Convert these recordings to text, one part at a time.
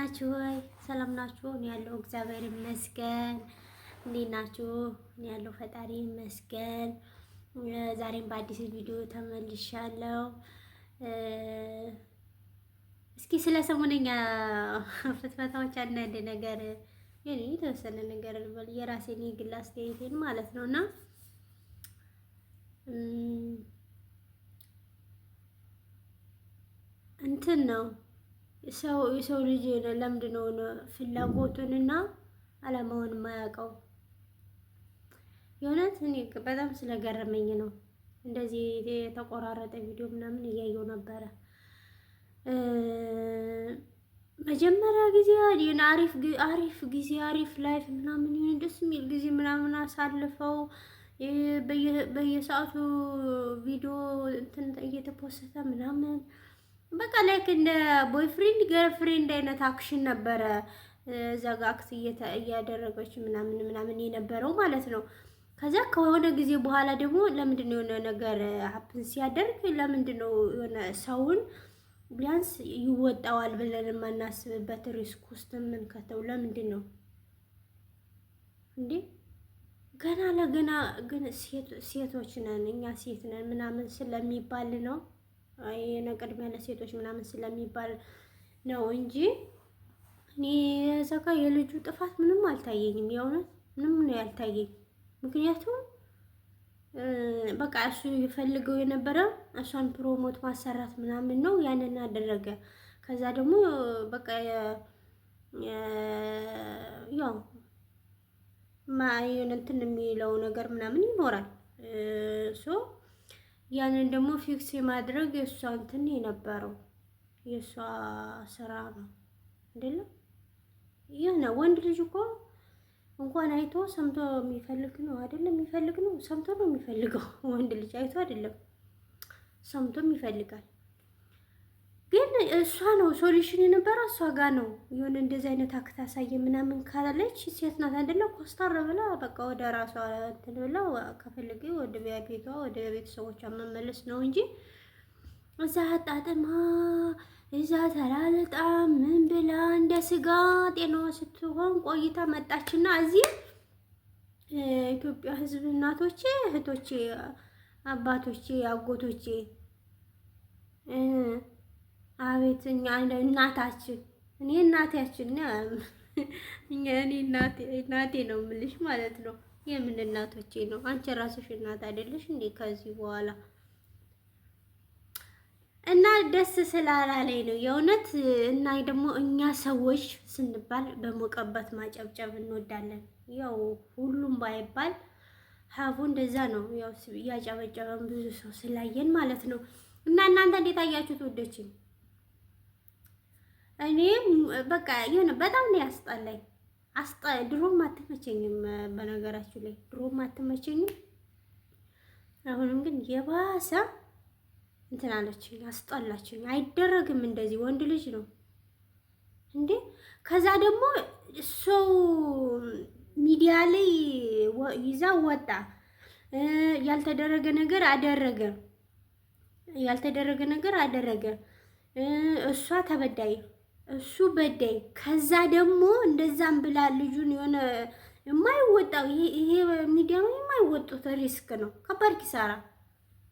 ናችሁ ወይ? ሰላም ናችሁ? እኔ ያለው እግዚአብሔር ይመስገን። እንዴት ናችሁ? እኔ ያለው ፈጣሪ ይመስገን። ዛሬም በአዲስ ቪዲዮ ተመልሻለሁ። እስኪ ስለ ሰሞነኛ ፍትፈታዎች አንዳንድ ነገር የኔ የተወሰነ ነገር ልበል፣ የራሴን የግል አስተያየቴን ማለት ነውና እንትን ነው የሰው ልጅ ለምንድን ነው ፍላጎቱንና አላማውን የማያውቀው? የእውነት እኔ በጣም ስለገረመኝ ነው። እንደዚህ የተቆራረጠ ቪዲዮ ምናምን እያየው ነበረ። መጀመሪያ ጊዜ አሪፍ ጊዜ አሪፍ ላይፍ ምናምን ይሁን ደስ የሚል ጊዜ ምናምን አሳልፈው በየሰዓቱ ቪዲዮ እንትን እየተፖሰተ ምናምን በቃ ላይክ እንደ ቦይፍሬንድ ገርፍሬንድ አይነት አክሽን ነበረ እዛ ጋር አክት እያደረገች ምናምን የነበረው ማለት ነው። ከዛ ከሆነ ጊዜ በኋላ ደግሞ ለምንድን ነው የሆነ ነገር ሀፕን ሲያደርግ ለምንድን ነው የሆነ ሰውን ቢያንስ ይወጣዋል ብለን የማናስብበት ሪስክ ውስጥ የምንከተው? ለምንድን ነው እንዴ? ገና ለገና ግን ሴቶች ነን እኛ ሴት ነን ምናምን ስለሚባል ነው ቅድሚያ ለሴቶች ምናምን ስለሚባል ነው እንጂ እኔ ዘጋ የልጁ ጥፋት ምንም አልታየኝም። የእውነት ምንም ነው ያልታየኝ። ምክንያቱም በቃ እሱ ይፈልገው የነበረ እሷን ፕሮሞት ማሰራት ምናምን ነው፣ ያንን አደረገ። ከዛ ደግሞ በቃ ያው ማየን እንትን የሚለው ነገር ምናምን ይኖራል። ያንን ደግሞ ፊክስ የማድረግ የእሷ እንትን የነበረው የእሷ ስራ ነው አይደለም። ይሄ ወንድ ልጅ እኮ እንኳን አይቶ ሰምቶ የሚፈልግ ነው አይደለም። የሚፈልግ ነው ሰምቶ ነው የሚፈልገው። ወንድ ልጅ አይቶ አይደለም ሰምቶም ይፈልጋል። ግን እሷ ነው ሶሉሽን የነበረው እሷ ጋር ነው። የሆነ እንደዚህ አይነት አክት አሳየ ምናምን ካላለች ሴት ናት አይደለ? ኮስታር ብላ በቃ ወደ ራሷ እንትን ብላ ከፈለገ ወደ ቤቷ ወደ ቤተሰቦቿ መመለስ ነው እንጂ እዛ አጣጥማ እዛ ተላልጣ ምን ብላ እንደ ስጋ ጤናዋ ስትሆን ቆይታ መጣችና እዚህ ኢትዮጵያ ሕዝብ እናቶቼ፣ እህቶቼ፣ አባቶቼ፣ አጎቶቼ አቤት እኛ እናታችን እኔ እናታችን እኔ እናቴ ነው የምልሽ ማለት ነው። የምን እናቶቼ ነው? አንቺ ራስሽ እናት አይደለሽ እንዴ? ከዚህ በኋላ እና ደስ ስላላለኝ ነው የእውነት። እና ደግሞ እኛ ሰዎች ስንባል በሞቀበት ማጨብጨብ እንወዳለን። ያው ሁሉም ባይባል ሀቡ እንደዛ ነው። ያው እያጨበጨበን ብዙ ሰው ስላየን ማለት ነው። እና እናንተ እንዴት አያችሁት ወደችኝ? እኔ በቃ የሆነ በጣም ነው ያስጠላኝ። ድሮም አትመቸኝም፣ በነገራችሁ ላይ ድሮም አትመቸኝም። አሁንም ግን የባሰ እንትን አለችኝ፣ አስጠላችኝ። አይደረግም እንደዚህ፣ ወንድ ልጅ ነው እንዴ? ከዛ ደግሞ ሰው ሚዲያ ላይ ይዛ ወጣ፣ ያልተደረገ ነገር አደረገ፣ ያልተደረገ ነገር አደረገ። እሷ ተበዳይ እሱ በዳይ። ከዛ ደግሞ እንደዛም ብላ ልጁን የሆነ የማይወጣው ይሄ ሚዲያ የማይወጡት ሪስክ ነው፣ ከባድ ኪሳራ።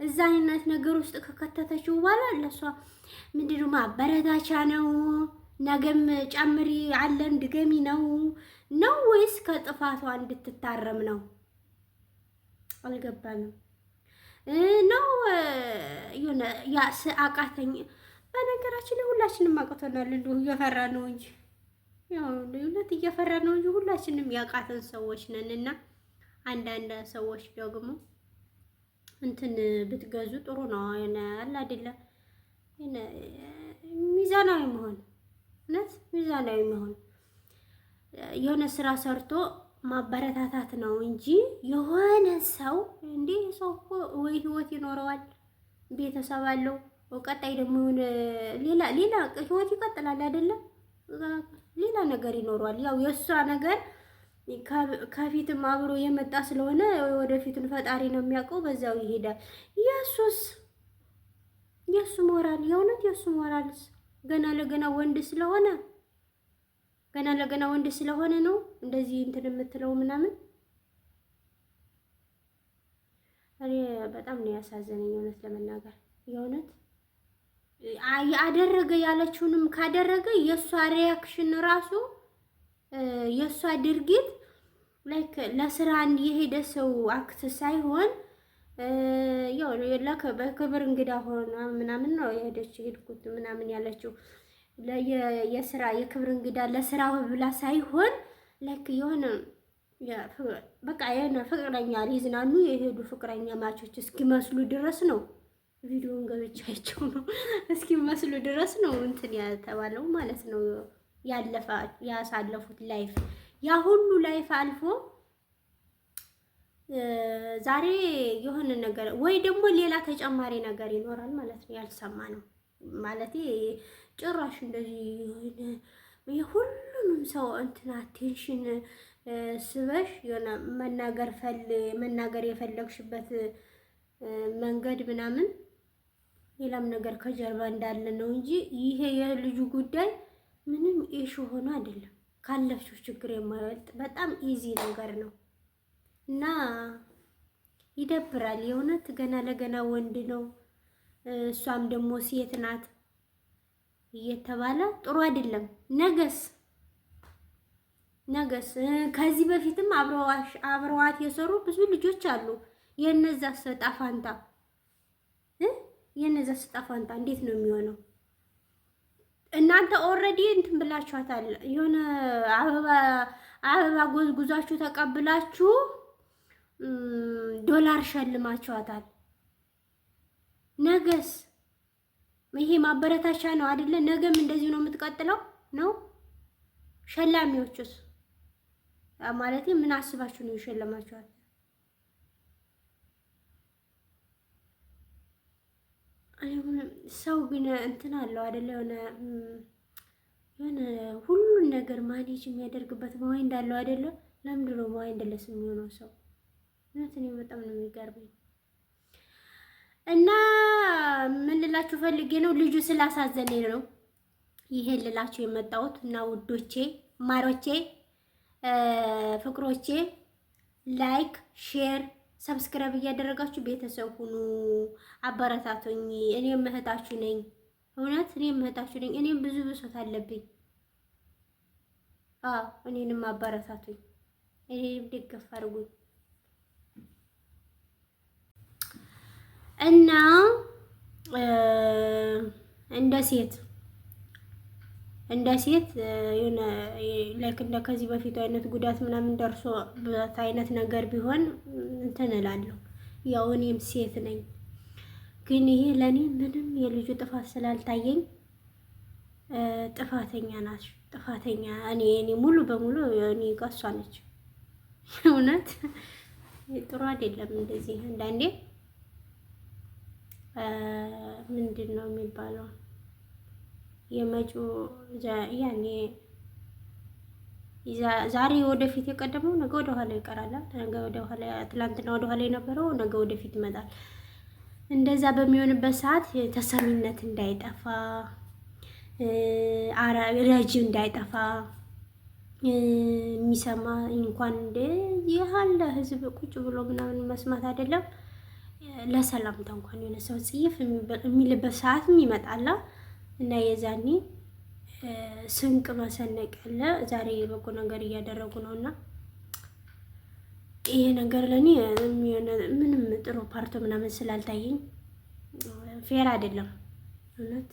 እዛ አይነት ነገር ውስጥ ከከተተችው በኋላ ለሷ ምንድነው ማበረታቻ ነው? ነገም ጨምሪ አለን ድገሚ ነው ወይስ ከጥፋቷ እንድትታረም ነው? አልገባንም ነው የሆነ አቃተኝ። በነገራችን ላይ ሁላችንም አቅቶናል፣ እንደው እየፈራ ነው እንጂ ያው እውነት እየፈራ ነው እንጂ ሁላችንም ያቃተን ሰዎች ነን። እና አንዳንድ ሰዎች ደግሞ እንትን ብትገዙ ጥሩ ነው አለ አይደለ? ሚዛናዊ መሆን፣ እውነት ሚዛናዊ መሆን፣ የሆነ ስራ ሰርቶ ማበረታታት ነው እንጂ የሆነ ሰው እንዴ ሰው እኮ ወይ ህይወት ይኖረዋል፣ ቤተሰብ አለው፣ ቀጣይ ደግሞ ሌላ ህይወት ይቀጥላል አይደለም? ሌላ ነገር ይኖረዋል። ያው የእሷ ነገር ከፊትም አብሮ የመጣ ስለሆነ ወደፊቱን ፈጣሪ ነው የሚያውቀው፣ በዛው ይሄዳል። የሱ ሞራል የእውነት የሱ ሞራልስ ገና ለገና ወንድ ስለሆነ ገና ለገና ወንድ ስለሆነ ነው እንደዚህ እንትን የምትለው ምናምን። እኔ በጣም ነው ያሳዘነኝ እውነት ለመናገር የእውነት ያደረገ ያለችውንም ካደረገ የእሷ ሪያክሽን ራሱ የእሷ ድርጊት ላይክ ለስራ የሄደ ሰው አክት ሳይሆን ያው በክብር እንግዳ ሆና ምናምን ነው ሄድኩት ምናምን ያለችው የስራ የክብር እንግዳ ለስራ ብላ ሳይሆን ላይክ የሆነ በቃ የሆነ ፍቅረኛ ሊዝናኑ የሄዱ ፍቅረኛ ማቾች እስኪመስሉ ድረስ ነው። ቪዲዮን ገብቻቸው ነው እስኪመስሉ ድረስ ነው እንትን ያተባለው ማለት ነው። ያሳለፉት ላይፍ ያ ሁሉ ላይፍ አልፎ ዛሬ የሆነ ነገር ወይ ደግሞ ሌላ ተጨማሪ ነገር ይኖራል ማለት ነው። ያልሰማ ነው ማለት ጭራሽ እንደዚህ የሁሉንም ሰው እንትን አቴንሽን ስበሽ የሆነ መናገር የፈለግሽበት መንገድ ምናምን ሌላም ነገር ከጀርባ እንዳለ ነው እንጂ ይሄ የልጁ ጉዳይ ምንም ኢሹ ሆኖ አይደለም። ካለፍሽው ችግር የማይወጥ በጣም ኢዚ ነገር ነው እና ይደብራል የእውነት። ገና ለገና ወንድ ነው እሷም ደግሞ ሴት ናት እየተባለ ጥሩ አይደለም። ነገስ ከዚህ በፊትም አብረዋት የሰሩ ብዙ ልጆች አሉ። የነዛ ስጣፋንታ እንዴት ነው የሚሆነው? እናንተ ኦልሬዲ እንትን ብላችኋታል። የሆነ አበባ ጎዝጉዛችሁ ተቀብላችሁ ዶላር ሸልማችኋታል። ነገስ ይሄ ማበረታቻ ነው አይደለ? ነገም እንደዚህ ነው የምትቀጥለው ነው። ሸላሚዎቹስ ማለት ምን አስባችሁ ነው የሸለማችኋት? ሰው ግን እንትን አለው አይደለ? የሆነ ሁሉን ነገር ማኔጅ የሚያደርግበት ማይንድ አለው አይደለ? ለምንድን ነው ማይንድ ለስ የሚሆነው ሰው? እውነት እኔ በጣም ነው የሚገርመኝ። እና ምን ልላችሁ ፈልጌ ነው ልጁ ስላሳዘነኝ ነው ይሄን ልላችሁ የመጣሁት። እና ውዶቼ፣ ማሮቼ፣ ፍቅሮቼ ላይክ፣ ሼር፣ ሰብስክራይብ እያደረጋችሁ ቤተሰብ ሁኑ፣ አበረታቱኝ። እኔም እህታችሁ ነኝ። እውነት እኔም እህታችሁ ነኝ። እኔም ብዙ ብሶት አለብኝ። እኔንም አበረታቱኝ። እኔንም ደገፍ አድርጉኝ። እና እንደ ሴት የሆነ ላይክ እንደ ከዚህ በፊቱ አይነት ጉዳት ምናምን ደርሶበት አይነት ነገር ቢሆን እንትን እላለሁ። ያው እኔም ሴት ነኝ፣ ግን ይሄ ለኔ ምንም የልጁ ጥፋት ስላልታየኝ ጥፋተኛ እኔ ሙሉ በሙሉ እኔ ጋር እሷ ነች። እውነት ጥሩ አይደለም እንደዚህ አንዳንዴ ምንድን ነው የሚባለው የመጪው ያኔ ዛሬ ወደፊት የቀደመው ነገ ወደ ኋላ ይቀራል። ነገ ወደ ኋላ ትላንትና ወደ ኋላ የነበረው ነገ ወደፊት ይመጣል። እንደዛ በሚሆንበት ሰዓት ተሰሚነት እንዳይጠፋ፣ ረጂ እንዳይጠፋ የሚሰማ እንኳን እንደዚህ ያለ ህዝብ ቁጭ ብሎ ምናምን መስማት አይደለም ለሰላምታ እንኳን የሆነ ሰው ጽይፍ የሚልበት ሰዓትም ይመጣላ እና የዛኔ ስንቅ መሰነቅ ያለ ዛሬ በጎ ነገር እያደረጉ ነውና ይሄ ነገር ለኔ ምንም ጥሩ ፓርቶ ምናምን ስላልታየኝ ፌር አይደለም። እውነት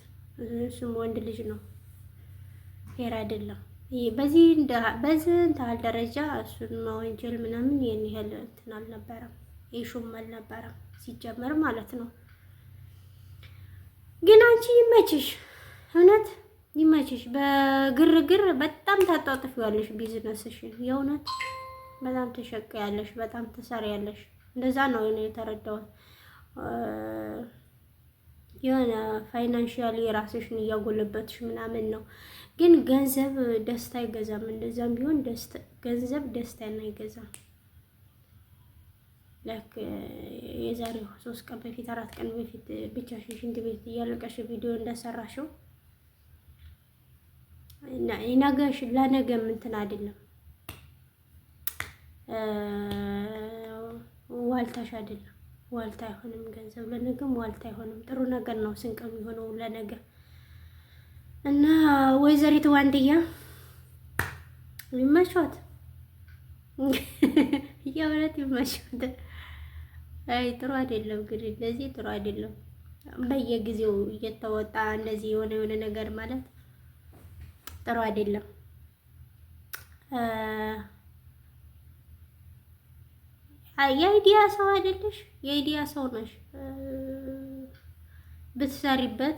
እሱም ወንድ ልጅ ነው፣ ፌር አይደለም። በዚህ እንታል ደረጃ እሱን መወንጀል ምናምን የኔ ያህል እንትን አልነበረም፣ ይሹም አልነበረም ሲጀመር ማለት ነው። ግን አንቺ ይመችሽ፣ እውነት ይመችሽ። በግርግር በጣም ታጣጥፊዋለሽ ቢዝነስሽን። የእውነት በጣም ትሸቀያለሽ፣ በጣም ትሰሪያለሽ። እንደዛ ነው እኔ የተረዳሁት። የሆነ ፋይናንሻሊ ራስሽን እያጎለበትሽ ምናምን ነው። ግን ገንዘብ ደስታ አይገዛም። እንደዛም ቢሆን ገንዘብ ደስታን አይገዛም። ላይክ የዛሬ 3 ቀን በፊት 4 ቀን በፊት ብቻሽን ሽንት ቤት እያለቀሽ ቪዲዮ እንደሰራሽው ነገሽ ለነገ እንትን አይደለም ዋልታሽ አይደለም። ዋልታ አይሆንም ገንዘብ ለነገም ዋልታ አይሆንም። ጥሩ ነገር ነው ስንቅ የሚሆነው ለነገ እና ወይዘሪት ዋንድያ ይመቿት፣ የእውነት ይመቿት። አይ ጥሩ አይደለም ግን እንደዚህ ጥሩ አይደለም። በየጊዜው እየተወጣ እንደዚህ የሆነ ነገር ማለት ጥሩ አይደለም። የአይዲያ ሰው አይደለሽ፣ የአይዲያ ሰው ነሽ። ብትሰሪበት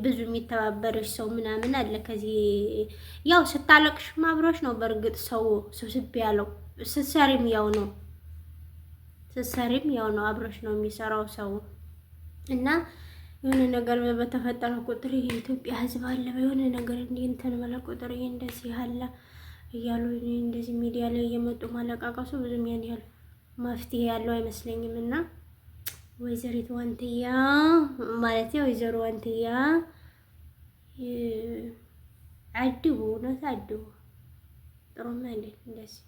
ብዙ የሚተባበርሽ ሰው ምናምን አለ። ከዚህ ያው ስታለቅሽ ማብሮሽ ነው። በእርግጥ ሰው ስብስብ ያለው ስትሰሪም ያው ነው፣ ስትሰሪም ያው ነው፣ አብሮሽ ነው የሚሰራው ሰው እና የሆነ ነገር በተፈጠረ ቁጥር የኢትዮጵያ ሕዝብ አለ የሆነ ነገር እንትን ባለ ቁጥር እንደዚህ አለ እያሉ እንደዚህ ሚዲያ ላይ እየመጡ ማለቃቀሱ ብዙም ያን ያህል መፍትሄ ያለው አይመስለኝም። እና ወይዘሪት ዋንትያ ማለት ወይዘሮ ዋንትያ አድቡ፣ እውነት አድቡ። ጥሩም አይደል እንደዚህ